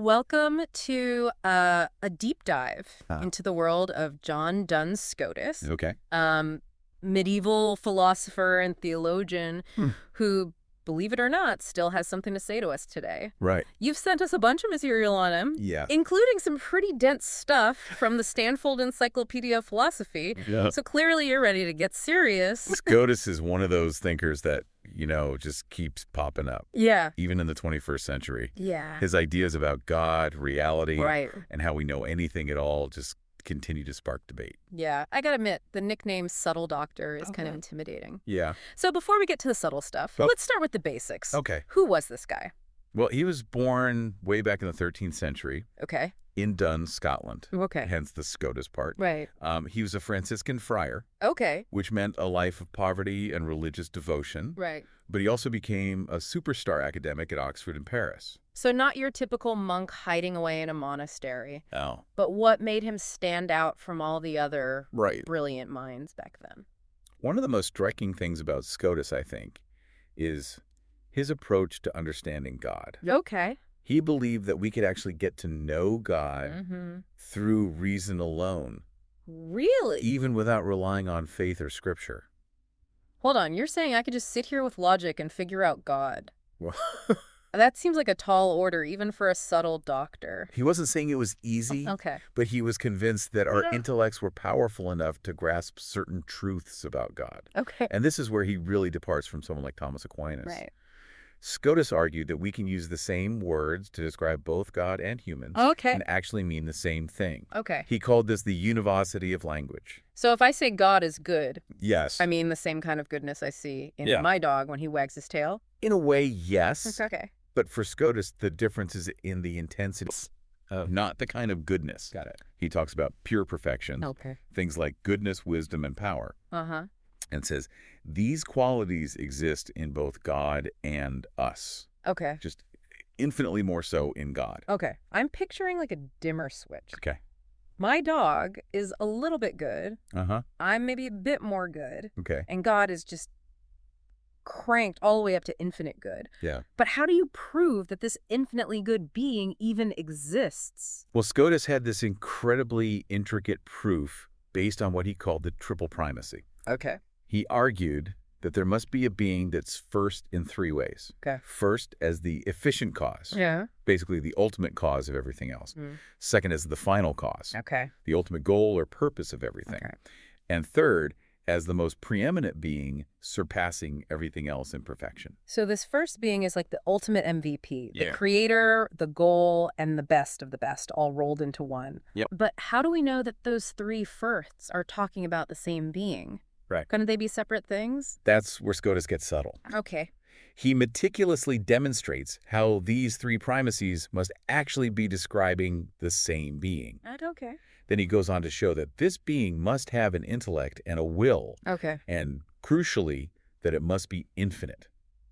Welcome to a deep dive Uh, into the world of John Duns Scotus, okay. medieval philosopher and theologian Hmm. who, believe it or not, still has something to say to us today. Right. You've sent us a bunch of material on him, Yeah. including some pretty dense stuff from the Stanford Encyclopedia of Philosophy, Yeah. so clearly you're ready to get serious. Scotus is one of those thinkers that, just keeps popping up, Yeah. even in the 21st century. Yeah. His ideas about God, reality, Right. and how we know anything at all just continue to spark debate. Yeah. I gotta admit, the nickname Subtle Doctor is kind of Okay. intimidating. Yeah. So before we get to the subtle stuff, Oh. let's start with the basics. Okay. Who was this guy? Well, he was born way back in the 13th century Okay. in Dun, Scotland, Okay. hence the Scotus part. Right. He was a Franciscan friar, Okay. which meant a life of poverty and religious devotion. Right. But he also became a superstar academic at Oxford and Paris. So not your typical monk hiding away in a monastery, Oh. but what made him stand out from all the other Right. brilliant minds back then? One of the most striking things about Scotus, I think, is his approach to understanding God. Okay. He believed that we could actually get to know God Mm-hmm. through reason alone, Really? even without relying on faith or scripture. Hold on, you're saying I could just sit here with logic and figure out God? Well, That seems like a tall order, even for a subtle doctor. he wasn't saying it was easy, Okay. but he was convinced that our Yeah. intellects were powerful enough to grasp certain truths about God. Okay. And this is where he really departs from someone like Thomas Aquinas. Right. Scotus argued that we can use the same words to describe both God and humans Okay. and actually mean the same thing. Okay. He called this the univocity of language. So if I say God is good, Yes. I mean the same kind of goodness I see in Yeah. my dog when he wags his tail? In a way, yes. Okay. But for Scotus, the difference is in the intensity, not the kind of goodness. Got it. He talks about pure perfection, Okay. things like goodness, wisdom, and power, Uh-huh. and says these qualities exist in both God and us, Okay. just infinitely more so in God. Okay. I'm picturing like a dimmer switch. Okay. My dog is a little bit good. Uh-huh. I'm maybe a bit more good. Okay. And God is just cranked all the way up to infinite good. Yeah. But how do you prove that this infinitely good being even exists? Well, Scotus had this incredibly intricate proof based on what he called the triple primacy. Okay. He argued that there must be a being that's first in three ways. Okay. First, as the efficient cause, Yeah. basically the ultimate cause of everything else. Second, as the final cause, Okay. the ultimate goal or purpose of everything. Okay. And third, as the most preeminent being, surpassing everything else in perfection. So this first being is like the ultimate MVP, the Yeah. creator, the goal, and the best of the best all rolled into one. Yep. But how do we know that those three firsts are talking about the same being? Right. Couldn't they be separate things? That's where Scotus gets subtle. Okay. He meticulously demonstrates how these three primacies must actually be describing the same being. Okay. Then he goes on to show that this being must have an intellect and a will, Okay. and crucially, that it must be infinite.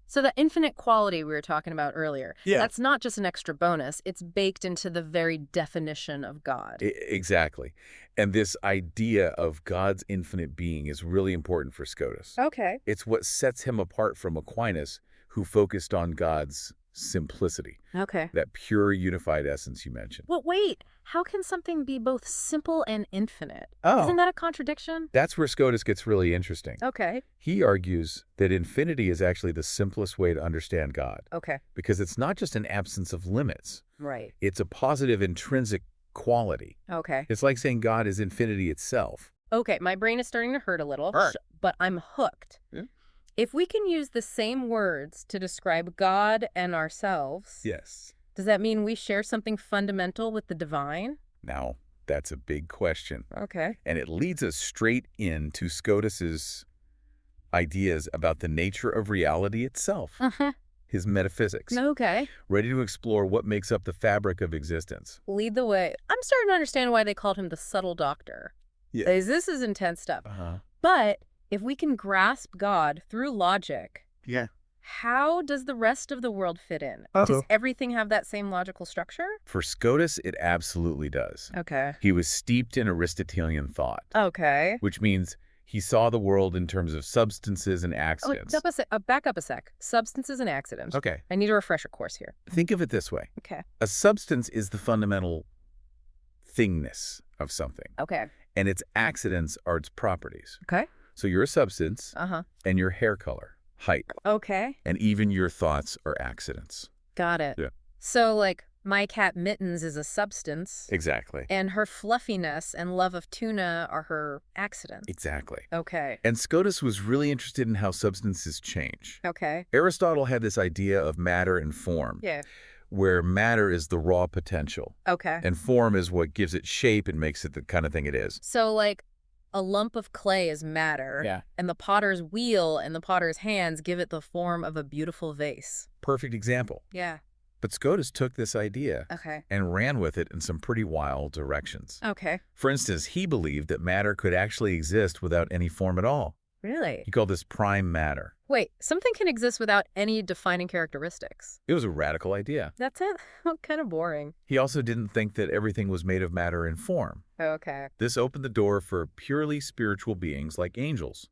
So the infinite quality we were talking about earlier, Yeah. that's not just an extra bonus. It's baked into the very definition of God. Exactly. And this idea of God's infinite being is really important for Scotus. Okay. It's what sets him apart from Aquinas, who focused on God's simplicity, Okay. that pure unified essence you mentioned. Well, wait. How can something be both simple and infinite? Oh. Isn't that a contradiction? That's where Scotus gets really interesting. Okay. He argues that infinity is actually the simplest way to understand God, Okay. because it's not just an absence of limits. Right. It's a positive intrinsic quality. Okay. It's like saying God is infinity itself. Okay, my brain is starting to hurt a little, but I'm hooked. Yeah. If we can use the same words to describe God and ourselves, Yes. does that mean we share something fundamental with the divine? Now, that's a big question. Okay. And it leads us straight into Scotus's ideas about the nature of reality itself, Uh-huh. his metaphysics, Okay. ready to explore what makes up the fabric of existence. Lead the way. I'm starting to understand why they called him the subtle doctor. Yeah. This is intense stuff. But if we can grasp God through logic, Yeah. how does the rest of the world fit in? Does everything have that same logical structure? For Scotus, it absolutely does. Okay. He was steeped in Aristotelian thought, Okay. which means He saw the world in terms of substances and Oh, accidents. back up a sec. Substances and accidents. Okay. I need a refresher course here. Think of it this way. Okay. A substance is the fundamental thingness of something, Okay. and its accidents are its properties. Okay. So you're a substance, Uh-huh. and your hair color, height, Okay. and even your thoughts are accidents. Got it. Yeah. So, like, my cat Mittens is a substance, Exactly. and her fluffiness and love of tuna are her accidents. Exactly. Okay. And Scotus was really interested in how substances change. Okay. Aristotle had this idea of matter and form, Yeah. where matter is the raw potential, Okay. and form is what gives it shape and makes it the kind of thing it is. So, like, a lump of clay is matter. Yeah. And the potter's wheel and the potter's hands give it the form of a beautiful vase. Perfect example. Yeah. But Scotus took this idea Okay. and ran with it in some pretty wild directions. Okay. For instance, he believed that matter could actually exist without any form at all. Really? He called this prime matter. Wait, something can exist without any defining characteristics. It was a radical idea. That's it? Kind of boring. He also didn't think that everything was made of matter and form. Okay. This opened the door for purely spiritual beings like angels,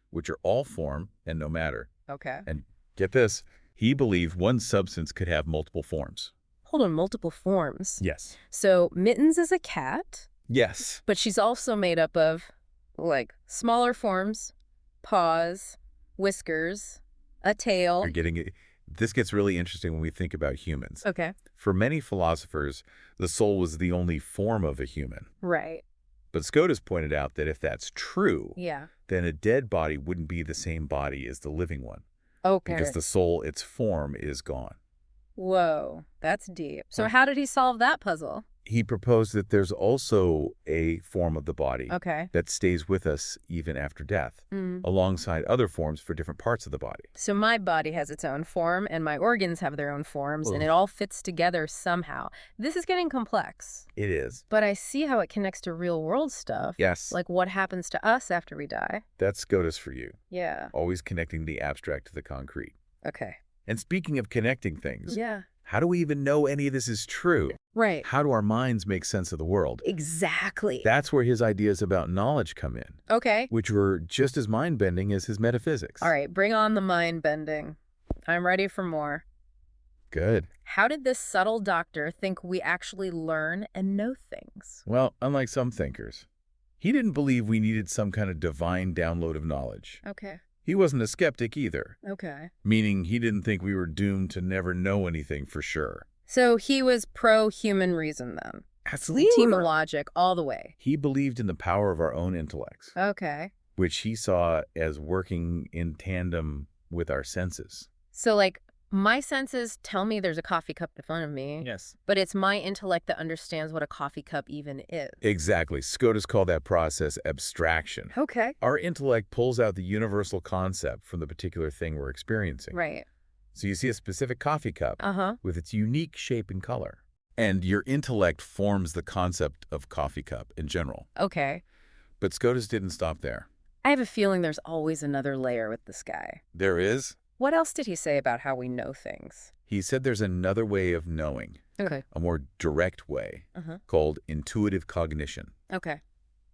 which are all form and no matter. Okay. And get this, he believed one substance could have multiple forms. Hold on, multiple forms. Yes. So Mittens is a cat, Yes. but she's also made up of, like, smaller forms, paws, whiskers, a tail. You're getting it. This gets really interesting when we think about humans. Okay. For many philosophers, the soul was the only form of a human. Right. But Scotus pointed out that if that's true, Yeah. then a dead body wouldn't be the same body as the living one, Okay. because the soul, its form, is gone. Whoa, that's deep. So Huh. how did he solve that puzzle? He proposed that there's also a form of the body Okay. that stays with us even after death, Mm. alongside other forms for different parts of the body. So my body has its own form, and my organs have their own forms, and Ugh. it all fits together somehow. This is getting complex. It is. But I see how it connects to real-world stuff. Yes. Like what happens to us after we die. That's Scotus for you, Yeah. always connecting the abstract to the concrete. Okay. And speaking of connecting things, Yeah. how do we even know any of this is true? Right. How do our minds make sense of the world? Exactly. That's where his ideas about knowledge come in, Okay. which were just as mind-bending as his metaphysics. All right, bring on the mind bending. I'm ready for more. Good. How did this subtle doctor think we actually learn and know things? Well, unlike some thinkers, he didn't believe we needed some kind of divine download of knowledge. Okay. He wasn't a skeptic either, Okay. meaning he didn't think we were doomed to never know anything for sure. So he was pro-human reason then. Absolutely. Team logic all the way. He believed in the power of our own intellects, Okay. which he saw as working in tandem with our senses. So, like, my senses tell me there's a coffee cup in front of me, Yes. but it's my intellect that understands what a coffee cup even is. Exactly. Scotus called that process abstraction. Okay. Our intellect pulls out the universal concept from the particular thing we're experiencing. Right. So you see a specific coffee cup Uh-huh. with its unique shape and color. And your intellect forms the concept of coffee cup in general. Okay. But Scotus didn't stop there. I have a feeling there's always another layer with this guy. There is. What else did he say about how we know things? He said there's another way of knowing, Okay. a more direct way, Uh-huh. called intuitive cognition. Okay.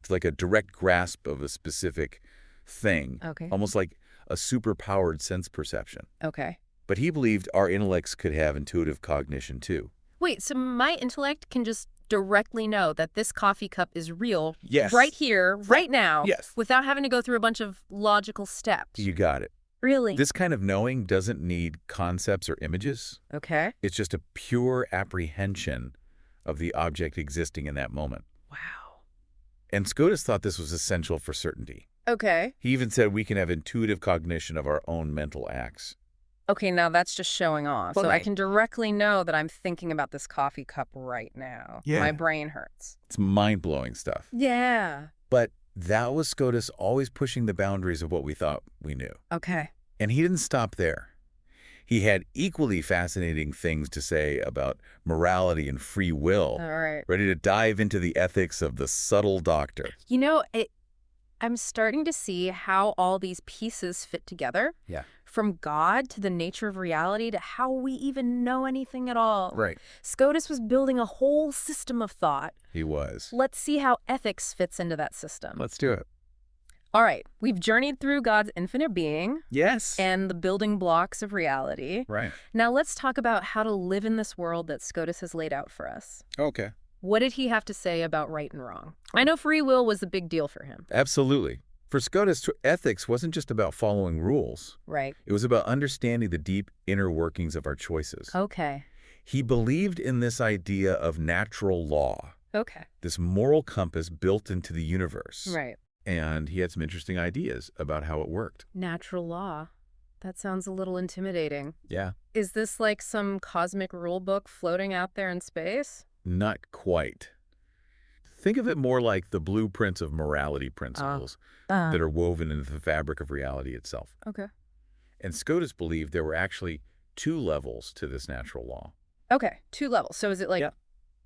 It's like a direct grasp of a specific thing, Okay. almost like a superpowered sense perception. Okay. But he believed our intellects could have intuitive cognition too. Wait, so my intellect can just directly know that this coffee cup is real Yes. right here, right now, Yes. without having to go through a bunch of logical steps. You got it. Really? This kind of knowing doesn't need concepts or images. Okay. It's just a pure apprehension of the object existing in that moment. Wow. And Scotus thought this was essential for certainty. Okay. He even said we can have intuitive cognition of our own mental acts. Okay, now that's just showing off. Well, so I right. can directly know that I'm thinking about this coffee cup right now. Yeah. My brain hurts. It's mind-blowing stuff. Yeah. But that was Scotus always pushing the boundaries of what we thought we knew. Okay. And he didn't stop there. He had equally fascinating things to say about morality and free will, All right. ready to dive into the ethics of the subtle doctor. You know, I'm starting to see how all these pieces fit together. Yeah. From God to the nature of reality to how we even know anything at all. Right. Scotus was building a whole system of thought. He was. Let's see how ethics fits into that system. Let's do it. All right, we've journeyed through God's infinite being Yes. and the building blocks of reality. Right. Now let's talk about how to live in this world that Scotus has laid out for us. Okay. What did he have to say about right and wrong? I know free will was a big deal for him. Absolutely. For Scotus, ethics wasn't just about following rules. Right. It was about understanding the deep inner workings of our choices. Okay. He believed in this idea of natural law, Okay. this moral compass built into the universe. Right. And he had some interesting ideas about how it worked. Natural law. That sounds a little intimidating. Yeah. Is this like some cosmic rule book floating out there in space? Not quite. Think of it more like the blueprints of morality principles that are woven into the fabric of reality itself. Okay. And Scotus believed there were actually 2 levels to this natural law. Okay. 2 levels. So is it like Yeah.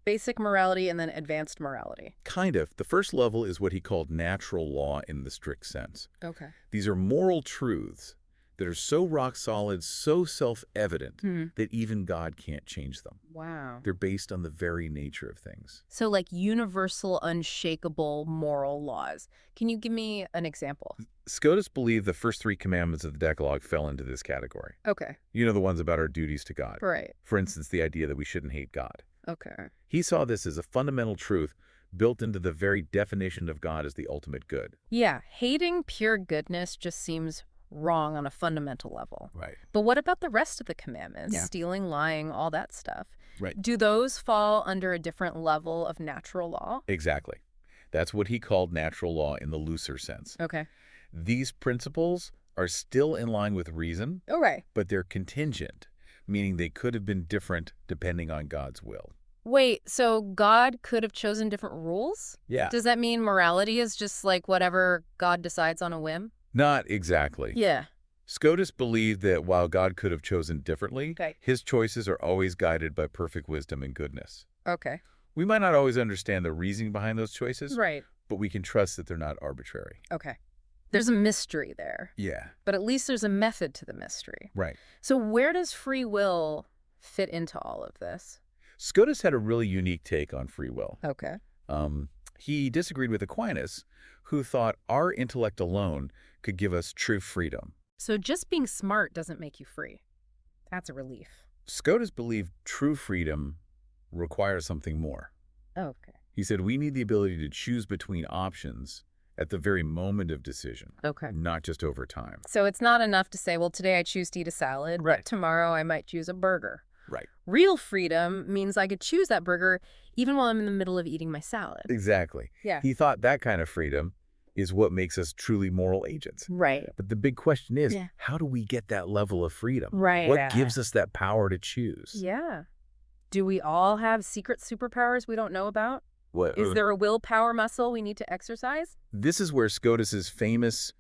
basic morality and then advanced morality? Kind of. The first level is what he called natural law in the strict sense. Okay. These are moral truths that are so rock solid, so self-evident that even God can't change them. Wow. They're based on the very nature of things. So like universal, unshakable moral laws. Can you give me an example? Scotus believed the first 3 commandments of the Decalogue fell into this category. Okay. You know, the ones about our duties to God. Right. For instance, the idea that we shouldn't hate God. Okay. He saw this as a fundamental truth built into the very definition of God as the ultimate good. Yeah. Hating pure goodness just seems wrong on a fundamental level. Right. But what about the rest of the commandments? Yeah. Stealing, lying, all that stuff. Right. Do those fall under a different level of natural law? Exactly. That's what he called natural law in the looser sense. Okay. These principles are still in line with reason, All right. but they're contingent, meaning they could have been different depending on God's will. Wait, so God could have chosen different rules? Yeah. Does that mean morality is just like whatever God decides on a whim? Not exactly. Yeah. Scotus believed that while God could have chosen differently, Okay. his choices are always guided by perfect wisdom and goodness. Okay. We might not always understand the reasoning behind those choices, Right. but we can trust that they're not arbitrary. Okay. There's a mystery there, Yeah. but at least there's a method to the mystery. Right. So where does free will fit into all of this? Scotus had a really unique take on free will. Okay. He disagreed with Aquinas, who thought our intellect alone could give us true freedom. So just being smart doesn't make you free. That's a relief. Scotus believed true freedom requires something more. Okay. He said we need the ability to choose between options at the very moment of decision, Okay. not just over time. So it's not enough to say, well, today I choose to eat a salad, Right. but tomorrow I might choose a burger. Right. Real freedom means I could choose that burger even while I'm in the middle of eating my salad. Exactly. Yeah. He thought that kind of freedom is what makes us truly moral agents. Right. But the big question is, Yeah. how do we get that level of freedom? Right. What gives us that power to choose? Yeah. Do we all have secret superpowers we don't know about? What, Is there a willpower muscle we need to exercise? This is where Scotus's famous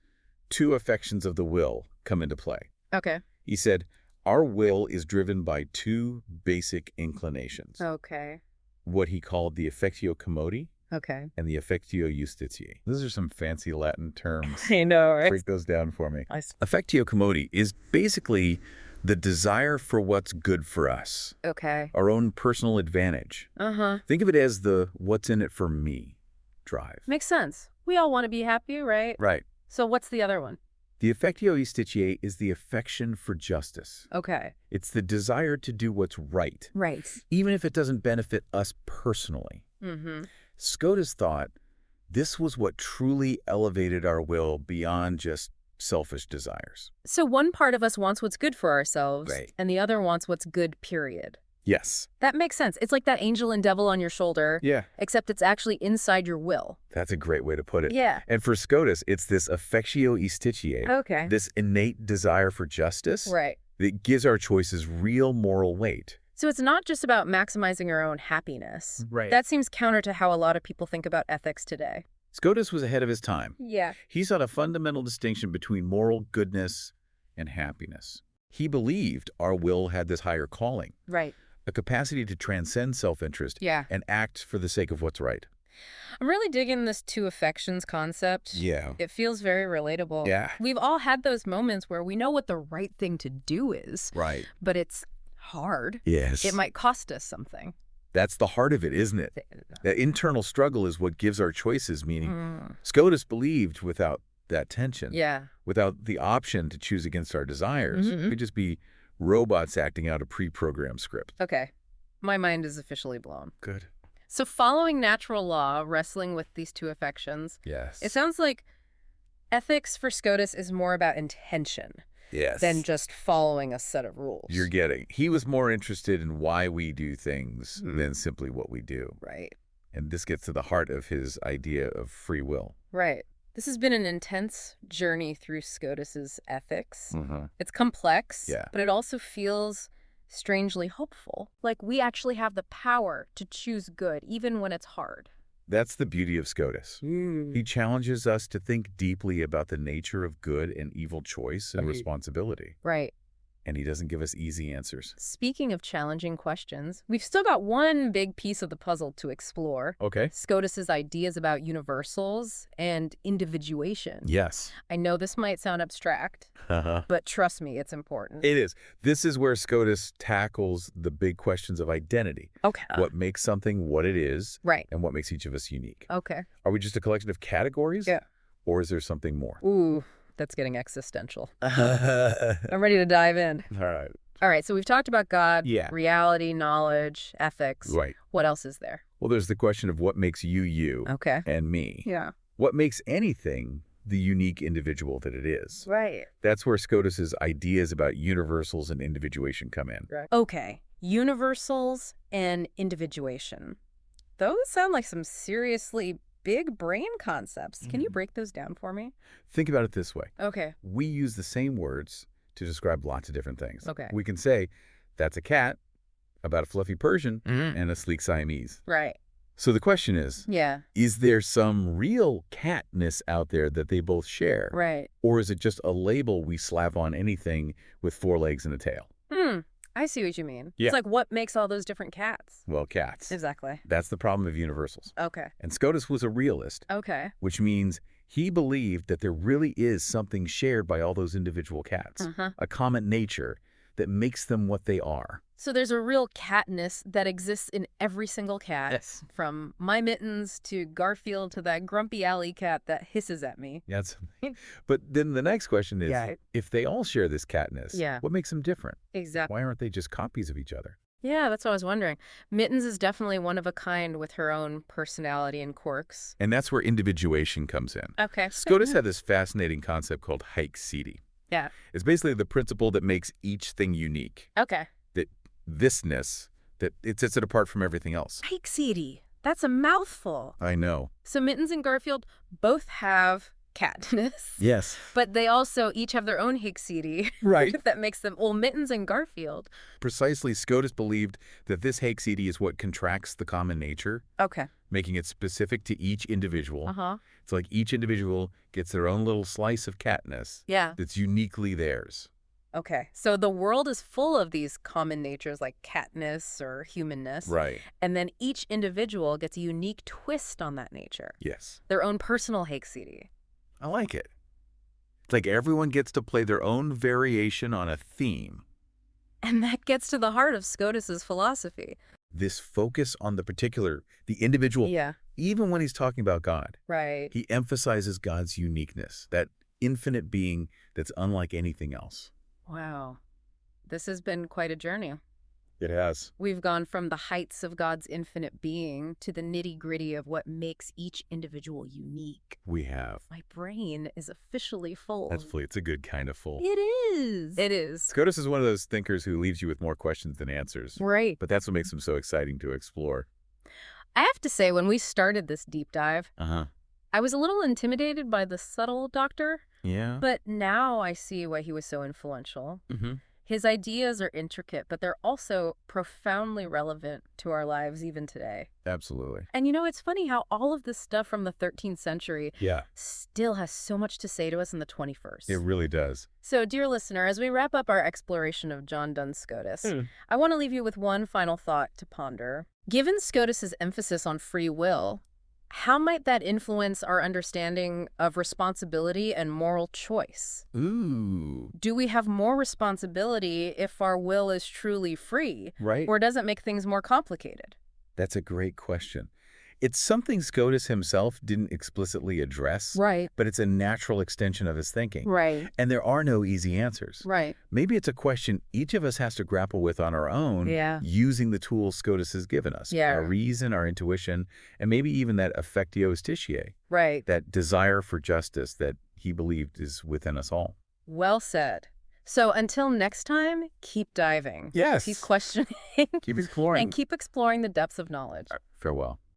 2 affections of the will come into play. Okay. He said, our will is driven by 2 basic inclinations, Okay. what he called the affectio commodi Okay. and the affectio justitiae. Those are some fancy Latin terms. I know, right? Break those down for me. Affectio commodi is basically the desire for what's good for us, Okay. our own personal advantage. Uh-huh. Think of it as the what's in it for me drive. Makes sense. We all want to be happy, right? Right. So what's the other one? The affectio justitiae is the affection for justice. Okay. It's the desire to do what's right, Right. even if it doesn't benefit us personally. Mm-hmm. Scotus thought this was what truly elevated our will beyond just selfish desires. So one part of us wants what's good for ourselves, Right. and the other wants what's good, period. Yes. That makes sense. It's like that angel and devil on your shoulder, Yeah. except it's actually inside your will. That's a great way to put it. Yeah. And for Scotus, it's this affectio justitiae, Okay. this innate desire for justice Right. that gives our choices real moral weight. So it's not just about maximizing our own happiness. Right. That seems counter to how a lot of people think about ethics today. Scotus was ahead of his time. Yeah. He saw a fundamental distinction between moral goodness and happiness. He believed our will had this higher calling, Right. a capacity to transcend self-interest Yeah. and act for the sake of what's right. I'm really digging this 2 affections concept. Yeah. It feels very relatable. Yeah. We've all had those moments where we know what the right thing to do is, Right. but it's hard. Yes. It might cost us something. That's the heart of it, isn't it? That internal struggle is what gives our choices meaning. Mm. Scotus believed without that tension. Yeah. Without the option to choose against our desires, we'd just be robots acting out a pre-programmed script. Okay. My mind is officially blown. Good. So following natural law, wrestling with these two affections, Yes. it sounds like ethics for Scotus is more about intention than just following a set of rules. You're getting. He was more interested in why we do things than simply what we do. Right. And this gets to the heart of his idea of free will. Right. This has been an intense journey through Scotus's ethics. Mm-hmm. It's complex, Yeah. but it also feels strangely hopeful. Like we actually have the power to choose good, even when it's hard. That's the beauty of Scotus. He challenges us to think deeply about the nature of good and evil choice and responsibility. Right. And he doesn't give us easy answers. Speaking of challenging questions, we've still got one big piece of the puzzle to explore. Okay. Scotus's ideas about universals and individuation. Yes. I know this might sound abstract, but trust me, it's important. It is. This is where Scotus tackles the big questions of identity. Okay. What makes something what it is, Right. and what makes each of us unique. Okay. Are we just a collection of categories? Yeah. Or is there something more? Ooh, that's getting existential. All I'm ready to dive in. right. All right, so we've talked about God, Yeah. reality, knowledge, ethics. Right. What else is there? Well, there's the question of what makes you you Okay. and me. Yeah. What makes anything the unique individual that it is. Right. That's where Scotus's ideas about universals and individuation come in. Right. Okay. Universals and individuation. Those sound like some seriously big brain concepts. Can you break those down for me? Think about it this way. Okay. We use the same words to describe lots of different things. Okay. We can say, that's a cat, about a fluffy Persian, and a sleek Siamese. Right. So the question is there some real catness out there that they both share? Right. Or is it just a label we slap on anything with 4 legs and a tail? I see what you mean. Yeah. It's like what makes all those different cats? Well, cats. Exactly. That's the problem of universals. Okay. And Scotus was a realist, Okay. which means he believed that there really is something shared by all those individual cats, a common nature that makes them what they are. So there's a real catness that exists in every single cat. Yes. From my Mittens to Garfield to that grumpy alley cat that hisses at me. Yes. But then the next question is, Yeah. if they all share this catness, Yeah. what makes them different? Exactly. Why aren't they just copies of each other? Yeah, that's what I was wondering. Mittens is definitely one of a kind with her own personality and quirks. And that's where individuation comes in. Okay. Scotus had this fascinating concept called haec. Yeah. It's basically the principle that makes each thing unique. Okay. That thisness, that it sets it apart from everything else. Haec. That's a mouthful. I know. So Mittens and Garfield both have catness. Yes. But they also each have their own haec. Right. That makes them, well, Mittens and Garfield. Precisely, Scotus believed that this haec is what contracts the common nature, Okay. making it specific to each individual. Uh-huh. It's like each individual gets their own little slice of catness Yeah. that's uniquely theirs. Okay. So the world is full of these common natures like catness or humanness. Right. And then each individual gets a unique twist on that nature. Yes. Their own personal haec. I like it. It's like everyone gets to play their own variation on a theme. And that gets to the heart of Scotus's philosophy. This focus on the particular, the individual, Yeah. even when he's talking about God, Right. he emphasizes God's uniqueness, that infinite being that's unlike anything else. Wow. This has been quite a journey. It has. We've gone from the heights of God's infinite being to the nitty-gritty of what makes each individual unique. We have. My brain is officially full. That's fully, it's a good kind of full. It is. It is. Scotus is one of those thinkers who leaves you with more questions than answers. Right. But that's what makes him so exciting to explore. I have to say, when we started this deep dive, Uh-huh. I was a little intimidated by the subtle doctor, Yeah. but now I see why he was so influential. Mm-hmm. His ideas are intricate, but they're also profoundly relevant to our lives even today. Absolutely. And you know, it's funny how all of this stuff from the 13th century Yeah. still has so much to say to us in the 21st. It really does. So, dear listener, as we wrap up our exploration of John Duns Scotus, I want to leave you with one final thought to ponder. Given Scotus's emphasis on free will, how might that influence our understanding of responsibility and moral choice? Ooh. Do we have more responsibility if our will is truly free? Right? Or does it make things more complicated? That's a great question. It's something Scotus himself didn't explicitly address, Right. but it's a natural extension of his thinking. Right. And there are no easy answers. Right. Maybe it's a question each of us has to grapple with on our own, Yeah. using the tools Scotus has given us. Yeah. Our reason, our intuition, and maybe even that affectio justitiae. Right. That desire for justice that he believed is within us all. Well said. So until next time, keep diving. Yes. Keep questioning. Keep exploring. And keep exploring the depths of knowledge. Farewell.